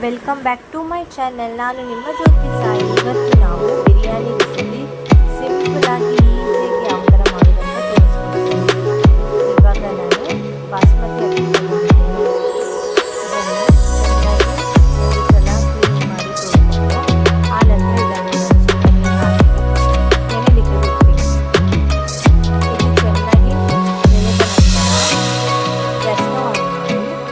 Welcome back to my channel. ನಾನು ನಿಮ್ಮ ಜ್ಯೋತಿ ಸಾಯಿ. ಇವತ್ತು ನಾವು ಬಿರಿಯಾನಿ ರೆಸಿಪಿ ಸಿಂಪಲ್ ಆಗಿ ಈಸಿಯಾಗಿ ಯಾವ ಥರ ಮಾಡೋದು ಅಂತ ತಿಳಿಸ್ಕೊಡ್ತೀನಿ. ಇವಾಗ ನಾನು ಬಾಸ್ಮತಿ ಅಕ್ಕಿ ತಗೊಂಡಿದ್ದೀನಿ. ಇದನ್ನು ಚೆನ್ನಾಗಿ 3 ಸಲ ಕ್ಲೀನ್ ಮಾಡಿ ತೊಳ್ಕೊಂಡು ಆನಂತರ ಇದನ್ನು ಸ್ವಲ್ಪ ನೀರು ಹಾಕಿ ನೆನೆಲಿಕ್ಕೆ ಬಿಡ್ತೀನಿ. ಇದು ಚೆನ್ನಾಗಿ ನೆನೆದ ನಂತರ ಗ್ಯಾಸ್ನ ಆನ್ ಮಾಡಿ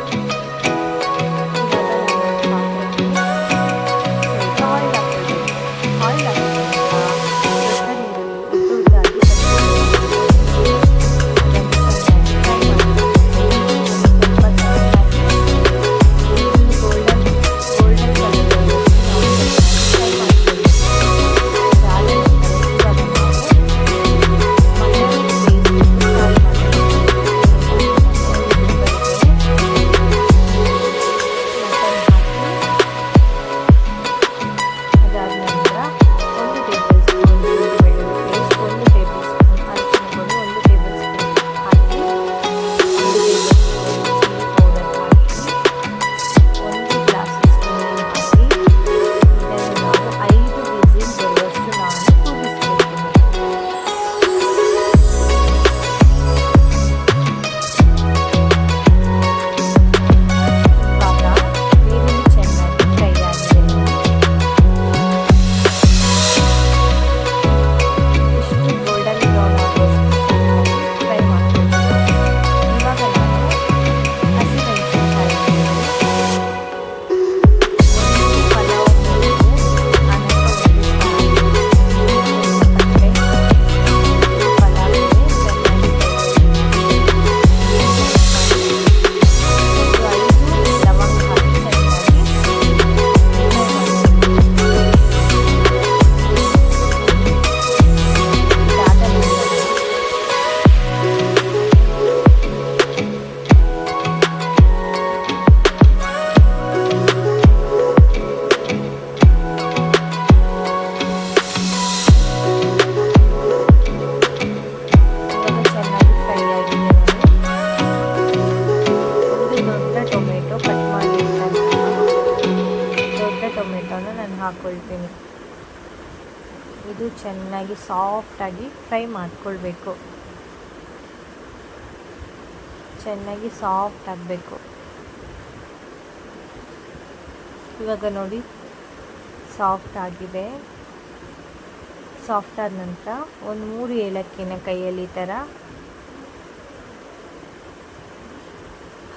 ಟೊಮೆಟೊನ ನಾನು ಹಾಕ್ಕೊಳ್ತೀನಿ. ಇದು ಚೆನ್ನಾಗಿ ಸಾಫ್ಟಾಗಿ ಫ್ರೈ ಮಾಡ್ಕೊಳ್ಬೇಕು. ಚೆನ್ನಾಗಿ ಸಾಫ್ಟ್ ಆಗಬೇಕು. ಇವಾಗ ನೋಡಿ ಸಾಫ್ಟ್ ಆಗಿದೆ. ಸಾಫ್ಟ್ ಆದ ನಂತರ ಒಂದು 3 ಏಲಕ್ಕಿನ ಕೈಯಲ್ಲಿ ಈ ಥರ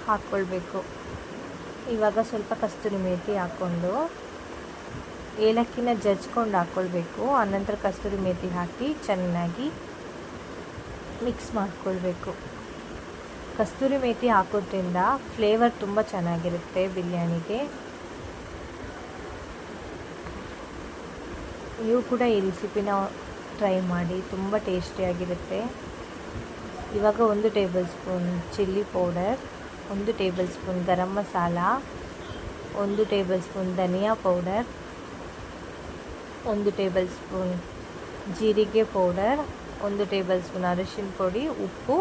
ಹಾಕ್ಕೊಳ್ಬೇಕು. ಇವಾಗ ಸ್ವಲ್ಪ ಕಸ್ತೂರಿ ಮೇಥಿ ಹಾಕ್ಕೊಂಡು ಏಲಕ್ಕಿನ ಜಜ್ಕೊಂಡು ಹಾಕ್ಕೊಳ್ಬೇಕು. ಆನಂತರ ಕಸ್ತೂರಿ ಮೇಥಿ ಹಾಕಿ ಚೆನ್ನಾಗಿ ಮಿಕ್ಸ್ ಮಾಡ್ಕೊಳ್ಬೇಕು. ಕಸ್ತೂರಿ ಮೇಥಿ ಹಾಕೋದ್ರಿಂದ ಫ್ಲೇವರ್ ತುಂಬ ಚೆನ್ನಾಗಿರುತ್ತೆ ಬಿರಿಯಾನಿಗೆ. ನೀವು ಕೂಡ ಈ ರೆಸಿಪಿನ ಟ್ರೈ ಮಾಡಿ, ತುಂಬ ಟೇಸ್ಟಿಯಾಗಿರುತ್ತೆ. ಇವಾಗ 1 table spoon chilli powder, 1 table spoon garam masala, 1 table spoon ಧನಿಯಾ ಪೌಡರ್, 1 ಟೇಬಲ್ ಸ್ಪೂನ್ ಜೀರಿಗೆ ಪೌಡರ್, 1 ಟೇಬಲ್ ಸ್ಪೂನ್ ಅರಿಶಿನ ಪುಡಿ, ಉಪ್ಪು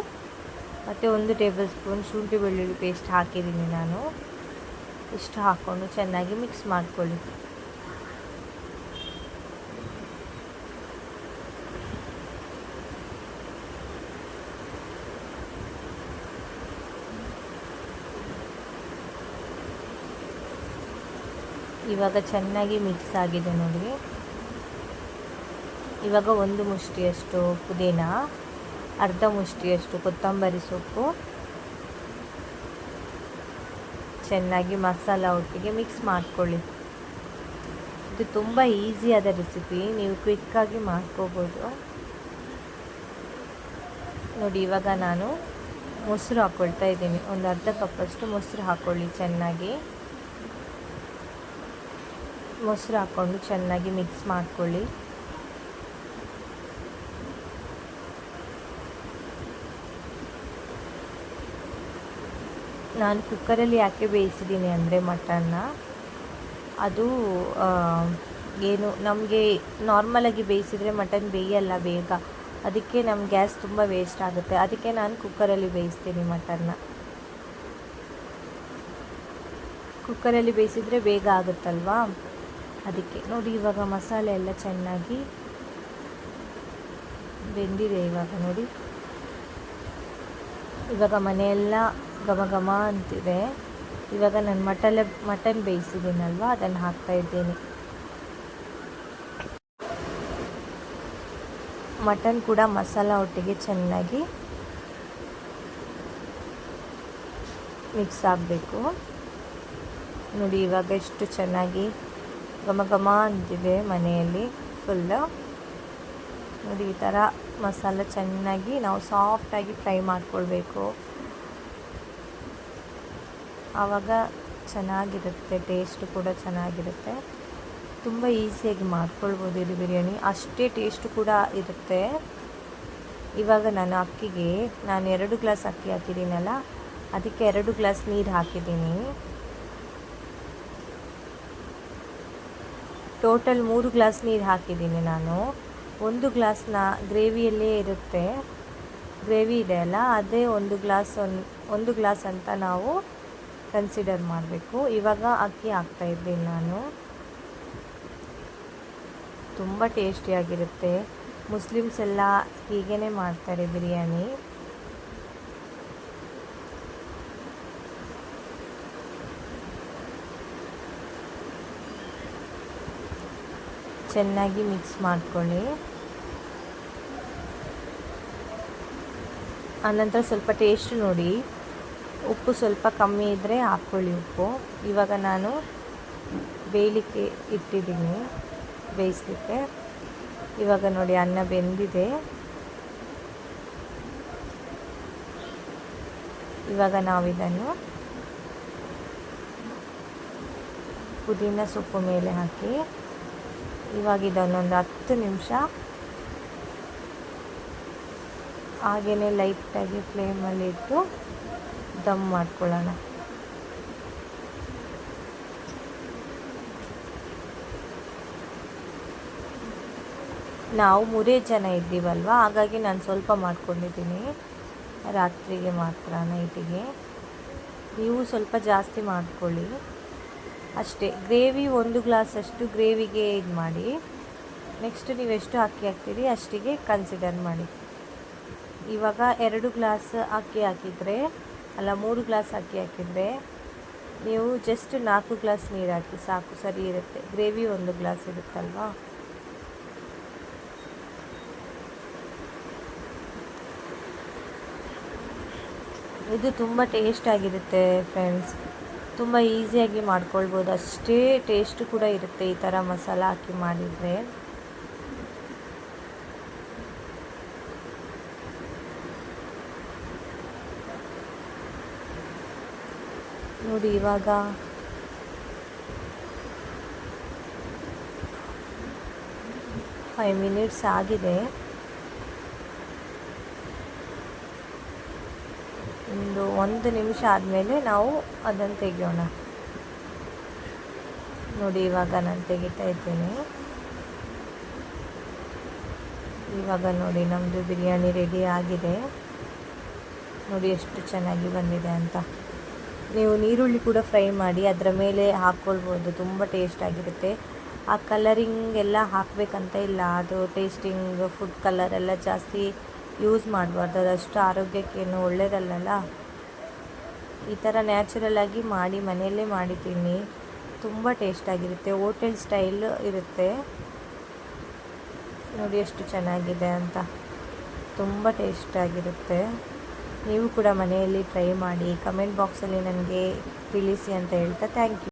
ಮತ್ತು 1 ಟೇಬಲ್ ಸ್ಪೂನ್ ಶುಂಠಿ ಬೆಳ್ಳುಳ್ಳಿ ಪೇಸ್ಟ್ ಹಾಕಿದ್ದೀನಿ ನಾನು. ಇಷ್ಟು ಹಾಕ್ಕೊಂಡು ಚೆನ್ನಾಗಿ ಮಿಕ್ಸ್ ಮಾಡ್ಕೊಳ್ಳಿ. ಇವಾಗ ಚೆನ್ನಾಗಿ ಮಿಕ್ಸ್ ಆಗಿದೆ ನೋಡಿ. ಇವಾಗ 1 ಮುಷ್ಟಿಯಷ್ಟು ಪುದೀನ, ಅರ್ಧ ಮುಷ್ಟಿಯಷ್ಟು ಕೊತ್ತಂಬರಿ ಸೊಪ್ಪು ಚೆನ್ನಾಗಿ ಮಸಾಲ ಒಟ್ಟಿಗೆ ಮಿಕ್ಸ್ ಮಾಡ್ಕೊಳ್ಳಿ. ಇದು ತುಂಬ ಈಸಿಯಾದ ರೆಸಿಪಿ, ನೀವು ಕ್ವಿಕ್ಕಾಗಿ ಮಾಡ್ಕೋಬೋದು ನೋಡಿ. ಇವಾಗ ನಾನು ಮೊಸರು ಹಾಕ್ಕೊಳ್ತಾ ಇದ್ದೀನಿ. ಒಂದು ಅರ್ಧ ಕಪ್ಪಷ್ಟು ಮೊಸರು ಹಾಕ್ಕೊಳ್ಳಿ. ಚೆನ್ನಾಗಿ ಮೊಸರು ಹಾಕ್ಕೊಂಡು ಚೆನ್ನಾಗಿ ಮಿಕ್ಸ್ ಮಾಡ್ಕೊಳ್ಳಿ. ನಾನು ಕುಕ್ಕರಲ್ಲಿ ಯಾಕೆ ಬೇಯಿಸಿದ್ದೀನಿ ಅಂದರೆ ಮಟನ್ನ ಅದು ಏನು ನಮಗೆ ನಾರ್ಮಲಾಗಿ ಬೇಯಿಸಿದರೆ ಮಟನ್ ಬೇಯಲ್ಲ ಬೇಗ. ಅದಕ್ಕೆ ನಮ್ಮ ಗ್ಯಾಸ್ ತುಂಬ ವೇಸ್ಟ್ ಆಗುತ್ತೆ. ಅದಕ್ಕೆ ನಾನು ಕುಕ್ಕರಲ್ಲಿ ಬೇಯಿಸ್ತೀನಿ ಮಟನ್ನ. ಕುಕ್ಕರಲ್ಲಿ ಬೇಯಿಸಿದರೆ ಬೇಗ ಆಗುತ್ತಲ್ವಾ, ಅದಕ್ಕೆ. ನೋಡಿ ಇವಾಗ ಮಸಾಲೆ ಎಲ್ಲ ಚೆನ್ನಾಗಿ ಬೆಂದಿದೆ. ಇವಾಗ ನೋಡಿ, ಇವಾಗ ಮನೆಯೆಲ್ಲ ಘಮ ಘಮ ಅಂತಿದೆ. ಇವಾಗ ನಾನು ಮಟನ್ ಬೇಯಿಸಿದ್ದೀನಲ್ವ, ಅದನ್ನು ಹಾಕ್ತಾಯಿದ್ದೀನಿ. ಮಟನ್ ಕೂಡ ಮಸಾಲ ಒಟ್ಟಿಗೆ ಚೆನ್ನಾಗಿ ಮಿಕ್ಸ್ ಆಗಬೇಕು. ನೋಡಿ ಇವಾಗ ಎಷ್ಟು ಚೆನ್ನಾಗಿ ಘಮ ಘಮ ಅಂತಿದೆ ಮನೆಯಲ್ಲಿ ಫುಲ್ಲು. ನೋಡಿ ಈ ಥರ ಮಸಾಲ ಚೆನ್ನಾಗಿ ನಾವು ಸಾಫ್ಟಾಗಿ ಫ್ರೈ ಮಾಡ್ಕೊಳ್ಬೇಕು. ಆವಾಗ ಚೆನ್ನಾಗಿರುತ್ತೆ, ಟೇಸ್ಟ್ ಕೂಡ ಚೆನ್ನಾಗಿರುತ್ತೆ. ತುಂಬ ಈಸಿಯಾಗಿ ಮಾಡ್ಕೊಳ್ಬೋದು ಇದು ಬಿರಿಯಾನಿ, ಅಷ್ಟೇ ಟೇಸ್ಟ್ ಕೂಡ ಇರುತ್ತೆ. ಇವಾಗ ನಾನು ಅಕ್ಕಿಗೆ 2 ಗ್ಲಾಸ್ ಅಕ್ಕಿ ಹಾಕಿದ್ದೀನಲ್ಲ, ಅದಕ್ಕೆ 2 ಗ್ಲಾಸ್ ನೀರು ಹಾಕಿದ್ದೀನಿ. ಟೋಟಲ್ 3 ಗ್ಲಾಸ್ ನೀರು ಹಾಕಿದ್ದೀನಿ ನಾನು. 1 ಗ್ಲಾಸ್ನ ಗ್ರೇವಿಯಲ್ಲೇ ಇರುತ್ತೆ, ಗ್ರೇವಿ ಇದೆ ಅಲ್ಲ, ಅದೇ 1 ಗ್ಲಾಸ್ ಅಂತ ನಾವು ಕನ್ಸಿಡರ್ ಮಾಡಬೇಕು. ಇವಾಗ ಅಕ್ಕಿ ಹಾಕ್ತಾಯಿದ್ದೀನಿ ನಾನು. ತುಂಬ ಟೇಸ್ಟಿಯಾಗಿರುತ್ತೆ. ಮುಸ್ಲಿಮ್ಸ್ ಎಲ್ಲ ಹೀಗೇ ಮಾಡ್ತಾರೆ ಬಿರಿಯಾನಿ. ಚೆನ್ನಾಗಿ ಮಿಕ್ಸ್ ಮಾಡ್ಕೊಳ್ಳಿ. ಆನಂತರ ಸ್ವಲ್ಪ ಟೇಸ್ಟ್ ನೋಡಿ, ಉಪ್ಪು ಸ್ವಲ್ಪ ಕಮ್ಮಿ ಇದ್ದರೆ ಹಾಕ್ಕೊಳ್ಳಿ ಉಪ್ಪು. ಇವಾಗ ನಾನು ಬೇಯಲಿಕ್ಕೆ ಇಟ್ಟಿದ್ದೀನಿ, ಬೇಯಿಸಲಿಕ್ಕೆ. ಇವಾಗ ನೋಡಿ ಅನ್ನ ಬೆಂದಿದೆ. ಇವಾಗ ನಾವಿದನ್ನು ಪುದೀನ ಸೊಪ್ಪು ಮೇಲೆ ಹಾಕಿ, ಇವಾಗ ಇದನ್ನೊಂದು 10 ನಿಮಿಷ ಹಾಗೇ ಲೈಟಾಗಿ ಫ್ಲೇಮಲ್ಲಿ ಇಟ್ಟು ದಮ್ ಮಾಡ್ಕೊಳ್ಳೋಣ. ನಾವು 3 ಜನ ಇದ್ದೀವಲ್ವ, ಹಾಗಾಗಿ ನಾನು ಸ್ವಲ್ಪ ಮಾಡ್ಕೊಂಡಿದ್ದೀನಿ ರಾತ್ರಿಗೆ ಮಾತ್ರ, ನೈಟಿಗೆ. ನೀವು ಸ್ವಲ್ಪ ಜಾಸ್ತಿ ಮಾಡ್ಕೊಳ್ಳಿ ಅಷ್ಟೇ. ಗ್ರೇವಿ 1 ಗ್ಲಾಸಷ್ಟು ಗ್ರೇವಿಗೆ ಇದು ಮಾಡಿ, ನೆಕ್ಸ್ಟ್ ನೀವು ಎಷ್ಟು ಅಕ್ಕಿ ಹಾಕ್ತೀರಿ ಅಷ್ಟಿಗೆ ಕನ್ಸಿಡರ್ ಮಾಡಿ. ಇವಾಗ 2 ಗ್ಲಾಸ್ ಅಕ್ಕಿ ಹಾಕಿದರೆ, ಅಲ್ಲ 3 ಗ್ಲಾಸ್ ಅಕ್ಕಿ ಹಾಕಿದರೆ ನೀವು ಜಸ್ಟ್ 4 ಗ್ಲಾಸ್ ನೀರು ಹಾಕಿ ಸಾಕು, ಸರಿ ಇರುತ್ತೆ. ಗ್ರೇವಿ 1 ಗ್ಲಾಸ್ ಇರುತ್ತಲ್ವಾ. ಇದು ತುಂಬ ಟೇಸ್ಟಾಗಿರುತ್ತೆ ಫ್ರೆಂಡ್ಸ್, ತುಂಬ ಈಸಿಯಾಗಿ ಮಾಡ್ಕೊಳ್ಬೋದು, ಅಷ್ಟೇ ಟೇಸ್ಟ್ ಕೂಡ ಇರುತ್ತೆ ಈ ಥರ ಮಸಾಲ ಹಾಕಿ ಮಾಡಿದರೆ. ನೋಡಿ ಇವಾಗ ಫೈವ್ ಮಿನಿಟ್ಸ್ ಆಗಿದೆ. ಒಂದು ನಿಮಿಷ ಆದಮೇಲೆ ನಾವು ಅದನ್ನು ತೆಗೆಯೋಣ. ನೋಡಿ ಇವಾಗ ನಾನು ತೆಗಿತಾ ಇದ್ದೀನಿ. ಇವಾಗ ನೋಡಿ ನಮ್ಮದು ಬಿರಿಯಾನಿ ರೆಡಿ ಆಗಿದೆ. ನೋಡಿ ಎಷ್ಟು ಚೆನ್ನಾಗಿ ಬಂದಿದೆ ಅಂತ. ನೀವು ನೀರುಳ್ಳಿ ಕೂಡ ಫ್ರೈ ಮಾಡಿ ಅದರ ಮೇಲೆ ಹಾಕ್ಕೊಳ್ಬೋದು, ತುಂಬ ಟೇಸ್ಟಾಗಿರುತ್ತೆ. ಆ ಕಲರಿಂಗ್ ಎಲ್ಲ ಹಾಕಬೇಕಂತ ಇಲ್ಲ, ಅದು ಟೇಸ್ಟಿಂಗ್ ಫುಡ್ ಕಲರ್ ಎಲ್ಲ ಜಾಸ್ತಿ ಯೂಸ್ ಮಾಡಬಾರ್ದು, ಅದಷ್ಟು ಆರೋಗ್ಯಕ್ಕೇನು ಒಳ್ಳೆಯದಲ್ಲ. ಈ ಥರ ನ್ಯಾಚುರಲಾಗಿ ಮಾಡಿ ಮನೆಯಲ್ಲೇ ಮಾಡಿದ್ದೀನಿ, ತುಂಬ ಟೇಸ್ಟಾಗಿರುತ್ತೆ. ಹೋಟೆಲ್ ಸ್ಟೈಲ್ ಇರುತ್ತೆ. ನೋಡಿ ಎಷ್ಟು ಚೆನ್ನಾಗಿದೆ ಅಂತ, ತುಂಬ ಟೇಸ್ಟಾಗಿರುತ್ತೆ. ನೀವು ಕೂಡ ಮನೆಯಲ್ಲಿ ಟ್ರೈ ಮಾಡಿ, ಕಮೆಂಟ್ ಬಾಕ್ಸಲ್ಲಿ ನನಗೆ ತಿಳಿಸಿ ಅಂತ ಹೇಳ್ತಾ ಥ್ಯಾಂಕ್ ಯು.